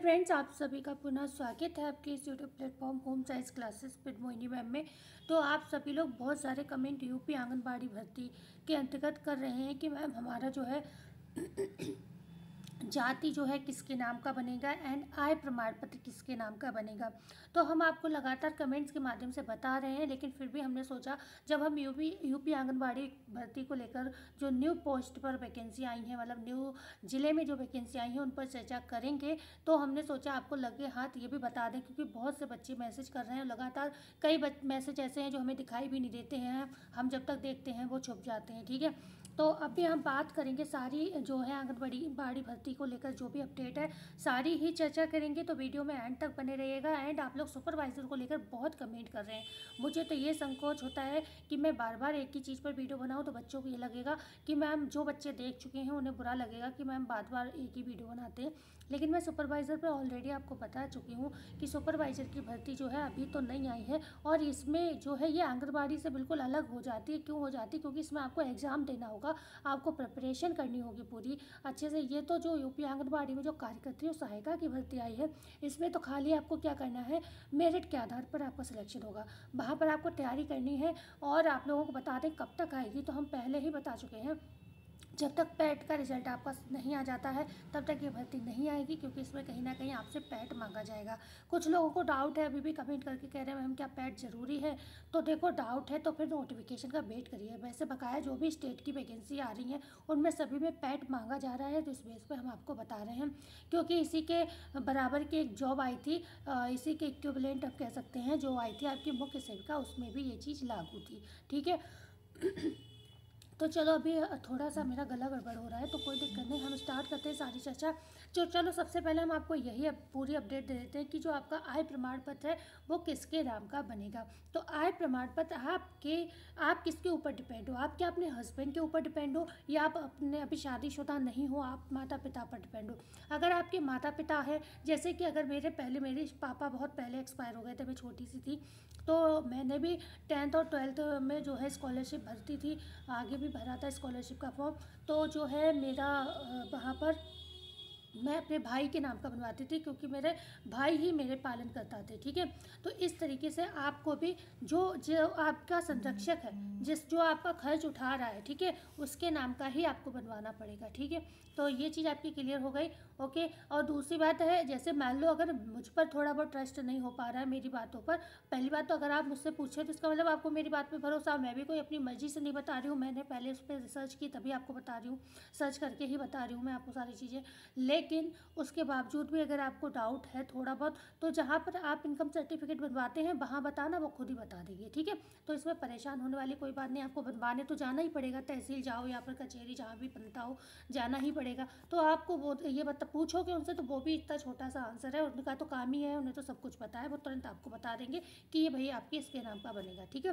Friends, आप सभी का पुनः स्वागत है आपके इस YouTube platform home science classes with Mohini ma'am में। तो आप सभी लोग बहुत सारे कमेंट यूपी आंगनबाड़ी भर्ती के अंतर्गत कर रहे हैं कि मैम हमारा जो है जाति जो है किसके नाम का बनेगा एंड आय प्रमाण पत्र किसके नाम का बनेगा। तो हम आपको लगातार कमेंट्स के माध्यम से बता रहे हैं, लेकिन फिर भी हमने सोचा जब हम यूपी आंगनबाड़ी भर्ती को लेकर जो न्यू पोस्ट पर वैकेंसी आई हैं, मतलब न्यू ज़िले में जो वैकेंसी आई हैं उन पर चर्चा करेंगे, तो हमने सोचा आपको लगे हाथ ये भी बता दें, क्योंकि बहुत से बच्चे मैसेज कर रहे हैं लगातार। कई मैसेज ऐसे हैं जो हमें दिखाई भी नहीं देते हैं, हम जब तक देखते हैं वो छुप जाते हैं। ठीक है, तो अभी हम बात करेंगे सारी जो है आंगनबाड़ी भर्ती को लेकर जो भी अपडेट है सारी ही चर्चा करेंगे। तो वीडियो में एंड तक बने रहिएगा। एंड आप लोग सुपरवाइज़र को लेकर बहुत कमेंट कर रहे हैं, मुझे तो ये संकोच होता है कि मैं बार बार एक ही चीज़ पर वीडियो बनाऊं, तो बच्चों को ये लगेगा कि मैम, जो बच्चे देख चुके हैं उन्हें बुरा लगेगा कि मैम बार बार एक ही वीडियो बनाते हैं। लेकिन मैं सुपरवाइज़र पर ऑलरेडी आपको बता चुकी हूँ कि सुपरवाइज़र की भर्ती जो है अभी तो नहीं आई है, और इसमें जो है ये आंगनबाड़ी से बिल्कुल अलग हो जाती है। क्यों हो जाती है? क्योंकि इसमें आपको एग्ज़ाम देना होगा, आपको प्रिपरेशन करनी होगी पूरी अच्छे से। ये तो जो यूपी आंगनबाड़ी में जो कार्यकर्त्री और सहायिका की भर्ती आई है, इसमें तो खाली आपको क्या करना है, मेरिट के आधार पर आपका सिलेक्शन होगा, वहाँ पर आपको तैयारी करनी है। और आप लोगों को बता दें कब तक आएगी, तो हम पहले ही बता चुके हैं, जब तक पैट का रिजल्ट आपका नहीं आ जाता है तब तक ये भर्ती नहीं आएगी, क्योंकि इसमें कहीं ना कहीं आपसे पैट मांगा जाएगा। कुछ लोगों को डाउट है, अभी भी कमेंट करके कह रहे हैं मैम क्या पैट ज़रूरी है। तो देखो, डाउट है तो फिर नोटिफिकेशन का वेट करिए। वैसे बकाया जो भी स्टेट की वैकेंसी आ रही हैं उनमें सभी में पैट मांगा जा रहा है, तो इस बेस पर हम आपको बता रहे हैं, क्योंकि इसी के बराबर की एक जॉब आई थी, इसी के इक्विवेलेंट आप कह सकते हैं, जो आई थी आपकी मुख्य सेविका, उसमें भी ये चीज़ लागू थी। ठीक है तो चलो, अभी थोड़ा सा मेरा गला गड़बड़ हो रहा है, तो कोई दिक्कत नहीं, हम स्टार्ट करते हैं सारी चर्चा। जो चलो, सबसे पहले हम आपको यही पूरी अपडेट दे देते हैं कि जो आपका आय प्रमाण पत्र है वो किसके नाम का बनेगा। तो आय प्रमाण पत्र आप किसके ऊपर डिपेंड हो? आप क्या अपने हस्बैंड के ऊपर डिपेंड हो, या आप अपने अभी शादीशुदा नहीं हो, आप माता पिता पर डिपेंड हो? अगर आपके माता पिता है, जैसे कि अगर मेरे पापा बहुत पहले एक्सपायर हो गए थे, मैं छोटी सी थी, तो मैंने भी 10th और 12th में जो है स्कॉलरशिप भरती थी, आगे भी भरा था स्कॉलरशिप का फॉर्म। तो जो है मेरा वहाँ पर मैं अपने भाई के नाम का बनवाती थी, क्योंकि मेरे भाई ही मेरे पालन करता थे। ठीक है, तो इस तरीके से आपको भी जो जो आपका संरक्षक है, जो आपका खर्च उठा रहा है, ठीक है, उसके नाम का ही आपको बनवाना पड़ेगा। ठीक है, तो ये चीज़ आपकी क्लियर हो गई। ओके, और दूसरी बात है, जैसे मान लो अगर मुझ पर थोड़ा बहुत ट्रस्ट नहीं हो पा रहा है मेरी बातों पर, पहली बात तो अगर आप मुझसे पूछे तो इसका मतलब आपको मेरी बात पे भरोसा। मैं भी कोई अपनी मर्जी से नहीं बता रही हूँ, मैंने पहले उस पर रिसर्च की तभी आपको बता रही हूँ, सर्च करके ही बता रही हूँ मैं आपको सारी चीज़ें। लेकिन उसके बावजूद भी अगर आपको डाउट है थोड़ा बहुत, तो जहाँ पर आप इनकम सर्टिफिकेट बनवाते हैं वहाँ बताना, वो खुद ही बता देंगे। ठीक है, तो इसमें परेशान होने वाली कोई बात नहीं, आपको बनवाने तो जाना ही पड़ेगा, तहसील जाओ या फिर कचहरी जहाँ भी बनता हो जाना ही पड़ेगा। तो आपको वो ये पूछोगे उनसे तो वो भी इतना छोटा सा आंसर है, उनका तो काम ही है, उन्हें तो सब कुछ पता है, वो तुरंत आपको बता देंगे कि ये भाई आपके इसके नाम का बनेगा। ठीक है,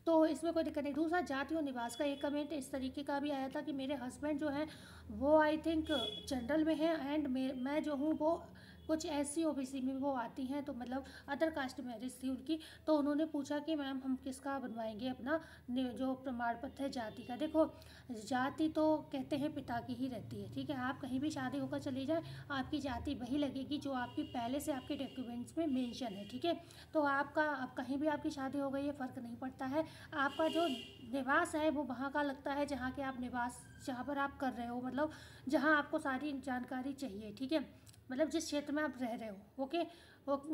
तो इसमें कोई दिक्कत नहीं। दूसरा, जाति और निवास का एक कमेंट इस तरीके का भी आया था कि मेरे हस्बैंड जो हैं वो आई थिंक जनरल में है, एंड मैं जो हूँ वो कुछ SC OBC में वो आती हैं, तो मतलब अदर कास्ट मैरिज थी उनकी। तो उन्होंने पूछा कि मैम हम किसका बनवाएंगे अपना जो प्रमाण पत्र है जाति का। देखो, जाति तो कहते हैं पिता की ही रहती है। ठीक है, आप कहीं भी शादी होकर चली जाए, आपकी जाति वही लगेगी जो आपकी पहले से आपके डॉक्यूमेंट्स में मेंशन है। ठीक है, तो आपका अब कहीं भी आपकी शादी हो गई है, फ़र्क नहीं पड़ता है, आपका जो निवास है वो वहाँ का लगता है जहाँ के आप निवास, जहाँ पर आप कर रहे हो, मतलब जहाँ आपको सारी जानकारी चाहिए। ठीक है, मतलब जिस क्षेत्र में आप रह रहे हो। ओके,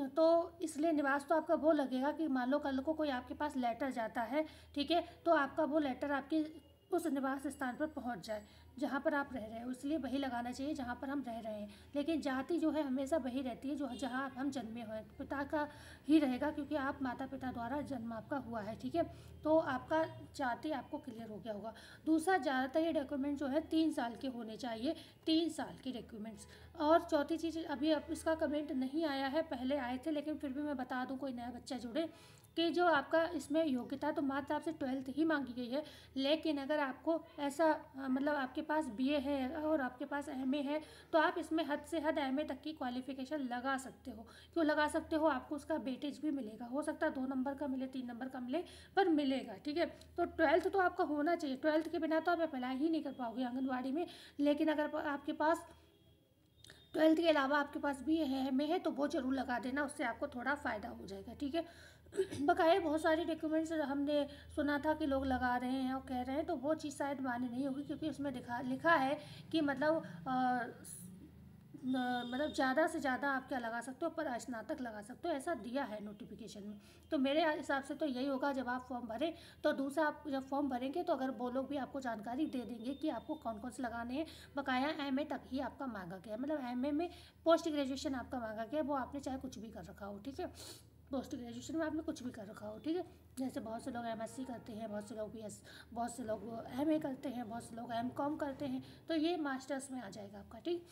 तो इसलिए निवास तो आपका वो लगेगा कि मान लो कल को कोई आपके पास लेटर जाता है, ठीक है, तो आपका वो लेटर आपके उस निवास स्थान पर पहुंच जाए जहाँ पर आप रह रहे हो, इसलिए वही लगाना चाहिए जहाँ पर हम रह रहे हैं। लेकिन जाति जो है हमेशा वही रहती है जो जहाँ हम जन्मे हुए, पिता का ही रहेगा, क्योंकि आप माता पिता द्वारा जन्म आपका हुआ है। ठीक है, तो आपका जाति आपको क्लियर हो गया होगा। दूसरा, ज़्यादातर ये डॉक्यूमेंट जो है 3 साल के होने चाहिए, 3 साल के डॉक्यूमेंट्स। और चौथी चीज़, अभी अब इसका कमेंट नहीं आया है, पहले आए थे, लेकिन फिर भी मैं बता दूं, कोई नया बच्चा जुड़े, कि जो आपका इसमें योग्यता तो मात्र आपसे 12th ही मांगी गई है। लेकिन अगर आपको ऐसा मतलब आपके पास BA है और आपके पास MA है, तो आप इसमें हद से हद MA तक की क्वालिफिकेशन लगा सकते हो। क्यों लगा सकते हो? आपको उसका वेटेज भी मिलेगा, हो सकता है 2 नंबर का मिले, 3 नंबर का मिले, पर मिलेगा। ठीक है, तो 12th तो आपका होना चाहिए, 12th के बिना तो आप अप्लाई ही नहीं कर पाओगे आंगनबाड़ी में। लेकिन अगर आपके पास ट्वेल्थ के अलावा आपके पास भी है में है तो वो ज़रूर लगा देना, उससे आपको थोड़ा फ़ायदा हो जाएगा, ठीक है। बकाया बहुत सारे डॉक्यूमेंट्स हमने सुना था कि लोग लगा रहे हैं और कह रहे हैं, तो वो चीज़ शायद मान्य नहीं होगी, क्योंकि उसमें लिखा है कि मतलब मतलब ज़्यादा से ज़्यादा आप क्या लगा सकते हो, पर स्नातक लगा सकते हो, ऐसा दिया है नोटिफिकेशन में। तो मेरे हिसाब से तो यही होगा, जब आप फॉर्म भरें तो दूसरा आप जब फॉर्म भरेंगे तो अगर वो लोग भी आपको जानकारी दे देंगे कि आपको कौन कौन से लगाने हैं। बकाया एमए तक ही आपका मांगा गया, मतलब एमए में पोस्ट ग्रेजुएशन आपका मांगा गया, वो आपने चाहे कुछ भी कर रखा हो, ठीक है। पोस्ट ग्रेजुएशन में आपने कुछ भी कर रखा हो, ठीक है। जैसे बहुत से लोग एमएससी करते हैं, बहुत से लोग बीएस, बहुत से लोग एमए करते हैं, बहुत से लोग एमकॉम करते हैं, तो ये मास्टर्स में आ जाएगा आपका, ठीक।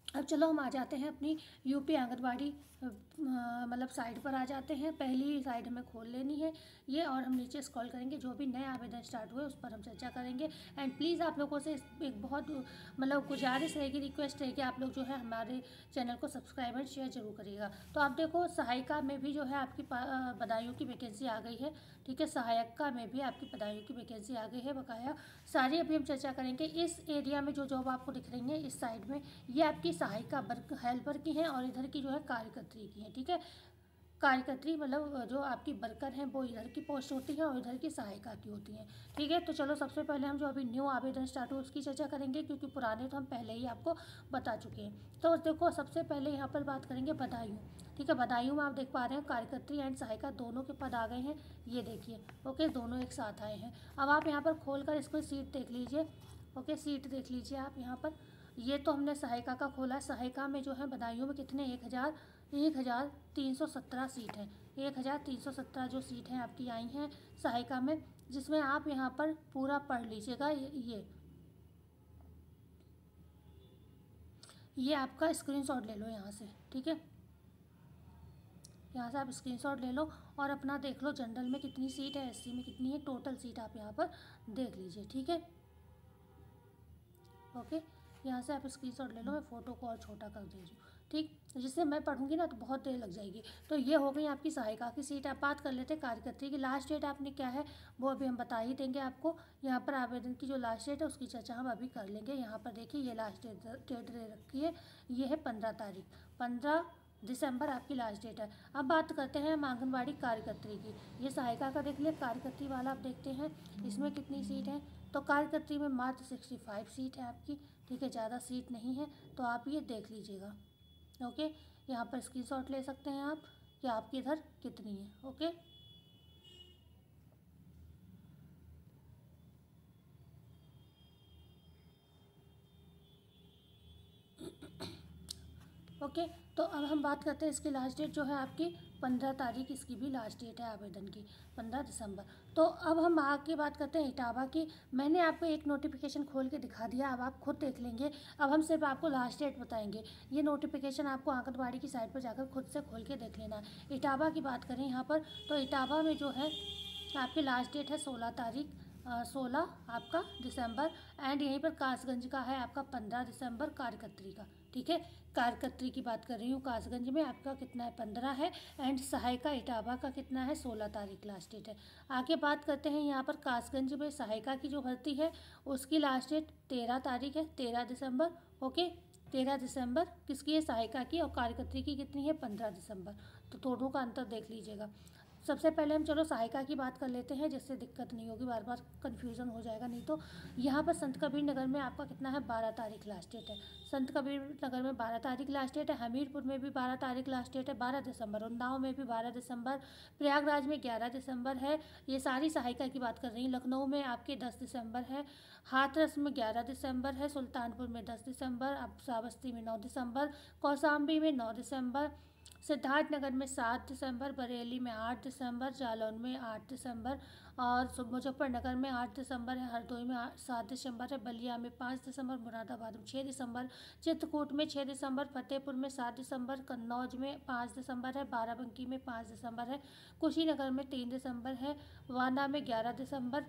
अब चलो हम आ जाते हैं अपनी यूपी आंगनबाड़ी मतलब साइट पर आ जाते हैं। पहली साइट हमें खोल लेनी है ये, और हम नीचे स्क्रॉल करेंगे, जो भी नए आवेदन स्टार्ट हुए उस पर हम चर्चा करेंगे। एंड प्लीज़ आप लोगों से एक बहुत मतलब गुजारिश रहेगी, रिक्वेस्ट रहेगी, आप लोग जो है हमारे चैनल को सब्सक्राइब एंड शेयर जरूर करिएगा। तो आप देखो सहायिका में भी जो है आपकी बदायूं की वैकेंसी आ गई है, ठीक है। सहायिका में भी आपकी बदायूं की वैकेंसी आ गई है बकाया, सारी अभी हम चर्चा करेंगे। इस एरिया में जो जॉब आपको दिख रही है इस साइड में, ये आपकी सहायिका वर्क हेल्पर की हैं, और इधर की जो है कार्यकर्त्री की है, ठीक है। कार्यकर्त्री मतलब जो आपकी वर्कर हैं वो इधर की पोस्ट होती है और इधर की सहायिका की होती हैं, ठीक है। तो चलो सबसे पहले हम जो अभी न्यू आवेदन स्टार्ट हो उसकी चर्चा करेंगे, क्योंकि पुराने तो हम पहले ही आपको बता चुके हैं। तो देखो सबसे पहले यहाँ पर बात करेंगे बदायूं, ठीक है। बदायूं में आप देख पा रहे हैं कार्यकर्त्री एंड सहायिका दोनों के पद आ गए हैं, ये देखिए, ओके, दोनों एक साथ आए हैं। अब आप यहाँ पर खोल कर इसको सीट देख लीजिए, ओके, सीट देख लीजिए आप यहाँ पर। ये तो हमने सहायिका का खोला, सहायिका में जो है बदायूं में कितने 1317 सीट है, 1317 जो सीट हैं आपकी आई हैं सहायिका में, जिसमें आप यहाँ पर पूरा पढ़ लीजिएगा। ये आपका स्क्रीनशॉट ले लो यहाँ से, ठीक है। यहाँ से आप स्क्रीनशॉट ले लो और अपना देख लो जनरल में कितनी सीट है, एससी में कितनी है, टोटल सीट आप यहाँ पर देख लीजिए, ठीक है, ओके। यहाँ से आप स्क्रीनशॉट ले लो, मैं फ़ोटो को और छोटा कर दे रही हूँ, ठीक। जिससे मैं पढ़ूंगी ना तो बहुत देर लग जाएगी। तो ये हो गई आपकी सहायिका की सीट। आप बात कर लेते हैं कार्यकर्त्री की। लास्ट डेट आपने क्या है वो अभी हम बता ही देंगे आपको। यहाँ पर आवेदन की जो लास्ट डेट है उसकी चर्चा हम अभी कर लेंगे। यहाँ पर देखिए ये लास्ट डेट दे रखी है, ये है 15 तारीख, 15 दिसंबर आपकी लास्ट डेट है। अब बात करते हैं हम आंगनबाड़ी कार्यकर्त्री की। ये सहायिका का देख लिया, कार्यकर्त्री वाला आप देखते हैं इसमें कितनी सीट है। तो कार्यकर्त्री में मात्र 65 सीट है आपकी, ठीक है, ज़्यादा सीट नहीं है। तो आप ये देख लीजिएगा, ओके। यहाँ पर स्क्रीनशॉट ले सकते हैं आप कि आपकी इधर कितनी है, ओके। ओके, तो अब हम बात करते हैं इसकी लास्ट डेट जो है आपकी 15 तारीख, इसकी भी लास्ट डेट है आवेदन की 15 दिसंबर। तो अब हम आगे बात करते हैं इटावा की। मैंने आपको एक नोटिफिकेशन खोल के दिखा दिया, अब आप खुद देख लेंगे। अब हम सिर्फ आपको लास्ट डेट बताएंगे। ये नोटिफिकेशन आपको आंगनबाड़ी की साइट पर जाकर खुद से खोल के देख लेना है। इटावा की बात करें यहाँ पर, तो इटावा में जो है आपकी लास्ट डेट है 16 तारीख, 16 आपका दिसंबर। एंड यहीं पर कासगंज का है आपका 15 दिसंबर कार्यकर्त्री का, ठीक है। कार्यकर्त्री की बात कर रही हूँ, कासगंज में आपका कितना है 15 है। एंड सहायिका इटावा का कितना है 16 तारीख लास्ट डेट है। आगे बात करते हैं यहाँ पर कासगंज में सहायिका की जो भर्ती है उसकी लास्ट डेट 13 तारीख है, 13 दिसंबर, ओके। 13 दिसंबर किसकी है, सहायिका की, और कार्यकर्त्री की कितनी है 15 दिसंबर। तो दोनों का अंतर देख लीजिएगा। सबसे पहले हम चलो सहायिका की बात कर लेते हैं, जिससे दिक्कत नहीं होगी, बार बार कन्फ्यूज़न हो जाएगा नहीं तो। यहाँ पर संत कबीर नगर में आपका कितना है 12 तारीख लास्ट डेट है। संत कबीर नगर में 12 तारीख लास्ट डेट है। हमीरपुर में भी 12 तारीख लास्ट डेट है, 12 दिसंबर। उन्नाव में भी 12 दिसंबर। प्रयागराज में 11 दिसंबर है। ये सारी सहायिका की बात कर रही हैं। लखनऊ में आपके 10 दिसंबर है। हाथरस में 11 दिसंबर है। सुल्तानपुर में 10 दिसंबर। अब श्रावस्ती में 9 दिसंबर। कौशाम्बी में 9 दिसंबर। सिद्धार्थनगर में 7 दिसंबर। बरेली में 8 दिसंबर। जालौन में 8 दिसंबर। और मुजफ्फरनगर में 8 दिसंबर है। हरदोई में 7 दिसंबर है। बलिया में 5 दिसंबर। मुरादाबाद में 6 दिसंबर। चित्रकूट में 6 दिसंबर। फतेहपुर में 7 दिसंबर। कन्नौज में 5 दिसंबर है। बाराबंकी में 5 दिसंबर है। कुशीनगर में 3 दिसंबर है। वांदा में 11 दिसंबर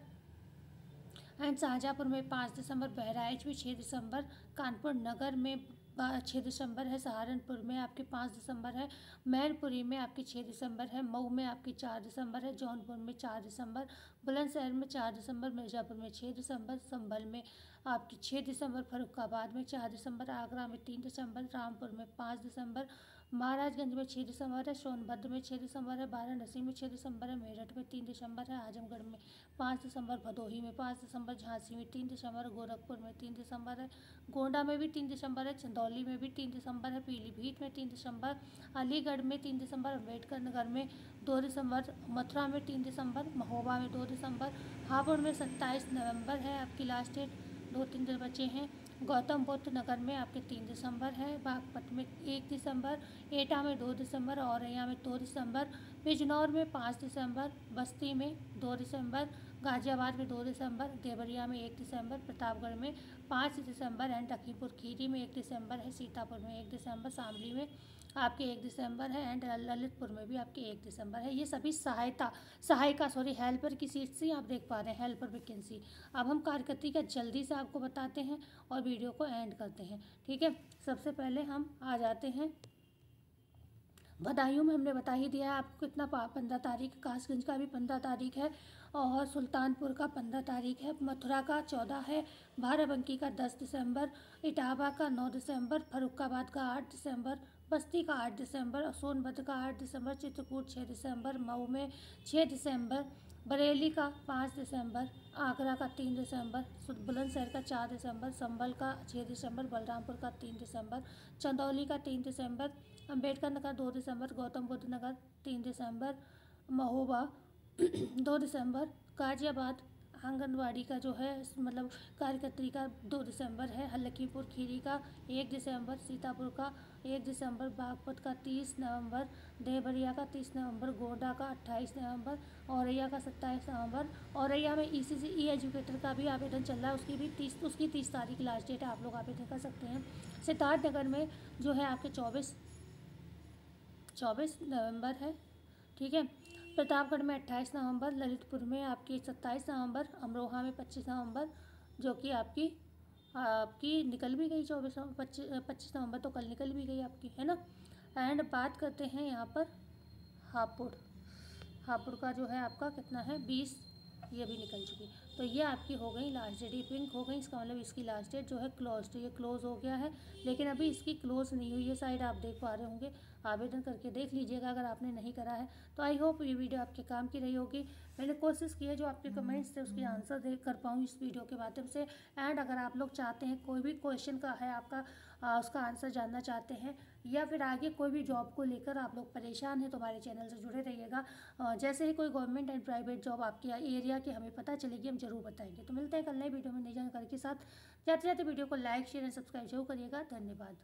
एंड शाहजहाँपुर में 5 दिसंबर। बहराइच में 6 दिसंबर। कानपुर नगर में 6 दिसंबर है। सहारनपुर में आपके 5 दिसंबर है। मैनपुरी में आपकी 6 दिसंबर है। मऊ में आपकी 4 दिसंबर है। जौनपुर में 4 दिसंबर। बुलंदशहर में 4 दिसंबर, मिर्ज़ापुर में 6 दिसंबर, संभल में आपकी 6 दिसंबर, फर्रुखाबाद में 4 दिसंबर, आगरा में 3 दिसंबर, रामपुर में 5 दिसंबर, महाराजगंज में 6 दिसंबर है, सोनभद्र में 6 दिसंबर है, वाराणसी में 6 दिसंबर है, मेरठ में 3 दिसंबर है, आजमगढ़ में 5 दिसंबर, भदोही में 5 दिसंबर, झांसी में 3 दिसंबर, गोरखपुर में 3 दिसंबर है, गोंडा में भी 3 दिसंबर है, चंदौली में भी 3 दिसंबर है, पीलीभीत में 3 दिसंबर, अलीगढ़ में 3 दिसंबर, अम्बेडकर नगर में 2 दिसंबर, मथुरा में 3 दिसंबर, महोबा में 2 दिसंबर, हापुड़ में 27 नवंबर है आपकी लास्ट डेट, 2-3 दिन बचे हैं। गौतम बुद्ध नगर में आपके 3 दिसंबर है, बागपत में 1 दिसंबर, एटा में 2 दिसंबर, औरैया में 2 दिसंबर, बिजनौर में 5 दिसंबर, बस्ती में 2 दिसंबर, गाजियाबाद में 2 दिसंबर, देवरिया में 1 दिसंबर, प्रतापगढ़ में 5 दिसंबर एंड लखीमपुर खीरी में 1 दिसंबर है, सीतापुर में 1 दिसंबर, शामली में आपके 1 दिसंबर है एंड ललितपुर में भी आपके 1 दिसंबर है। ये सभी सहायिका हेल्पर की सीट से आप देख पा रहे हैं, हेल्पर वैकेंसी। अब हम कार्यकर्त्री का जल्दी से आपको बताते हैं और वीडियो को एंड करते हैं, ठीक है। सबसे पहले हम आ जाते हैं बदायूं में, हमने बता ही दिया है आपको कितना 15 तारीख, कासगंज का भी 15 तारीख है और सुल्तानपुर का 15 तारीख है, मथुरा का 14 है, बाराबंकी का 10 दिसंबर, इटावा का 9 दिसंबर, फर्रुखाबाद का 8 दिसंबर, बस्ती का 8 दिसंबर और सोनभद्र का 8 दिसंबर, चित्रकूट 6 दिसंबर, मऊ में 6 दिसंबर, बरेली का 5 दिसंबर, आगरा का 3 दिसंबर, बुलंदशहर का 4 दिसंबर, संभल का 6 दिसंबर, बलरामपुर का 3 दिसंबर, चंदौली का 3 दिसंबर, अम्बेडकर नगर 2 दिसंबर, गौतम बुद्ध नगर 3 दिसंबर, महोबा 2 दिसंबर, गाजियाबाद आंगनवाड़ी का जो है मतलब कार्यकर्त्री का 2 दिसंबर है, लखीमपुर खीरी का 1 दिसंबर, सीतापुर का 1 दिसंबर, बागपत का 30 नवंबर, देवरिया का 30 नवंबर, गोंडा का 28 नवंबर, औरैया का 27 नवंबर। औरैया में ई एजुकेटर का भी आवेदन चल रहा है, उसकी 30 तारीख लास्ट डेट है, आप लोग आवेदन कर सकते हैं। सिद्धार्थनगर में जो है आपके 24 नवंबर है, ठीक है। प्रतापगढ़ में 28 नवंबर, ललितपुर में आपकी 27 नवंबर, अमरोहा में 25 नवंबर, जो कि आपकी निकल भी गई 25 नवंबर तो कल निकल भी गई आपकी, है ना। एंड बात करते हैं यहाँ पर हापुड़ का जो है आपका कितना है 20, ये भी निकल चुकी। तो ये आपकी हो गई लास्ट डेट, ये पिंक हो गई, इसका मतलब इसकी लास्ट डेट जो है क्लोज, तो ये क्लोज हो गया है, लेकिन अभी इसकी क्लोज नहीं हुई है साइड, आप देख पा रहे होंगे, आवेदन करके देख लीजिएगा अगर आपने नहीं करा है तो। आई होप ये वीडियो आपके काम की रही होगी। मैंने कोशिश की है जो आपके कमेंट्स थे उसकी आंसर दे कर पाऊँ इस वीडियो के माध्यम से। एंड अगर आप लोग चाहते हैं कोई भी क्वेश्चन का है आपका उसका आंसर जानना चाहते हैं या फिर आगे कोई भी जॉब को लेकर आप लोग परेशान हैं तो हमारे चैनल से जुड़े रहिएगा। जैसे ही कोई गवर्नमेंट एंड प्राइवेट जॉब आपके एरिया की हमें पता चलेगी हम जरूर बताएंगे। तो मिलते हैं कल नए वीडियो में नई जानकारी के साथ। जाते जाते वीडियो को लाइक शेयर एंड सब्सक्राइब जरूर करिएगा। धन्यवाद।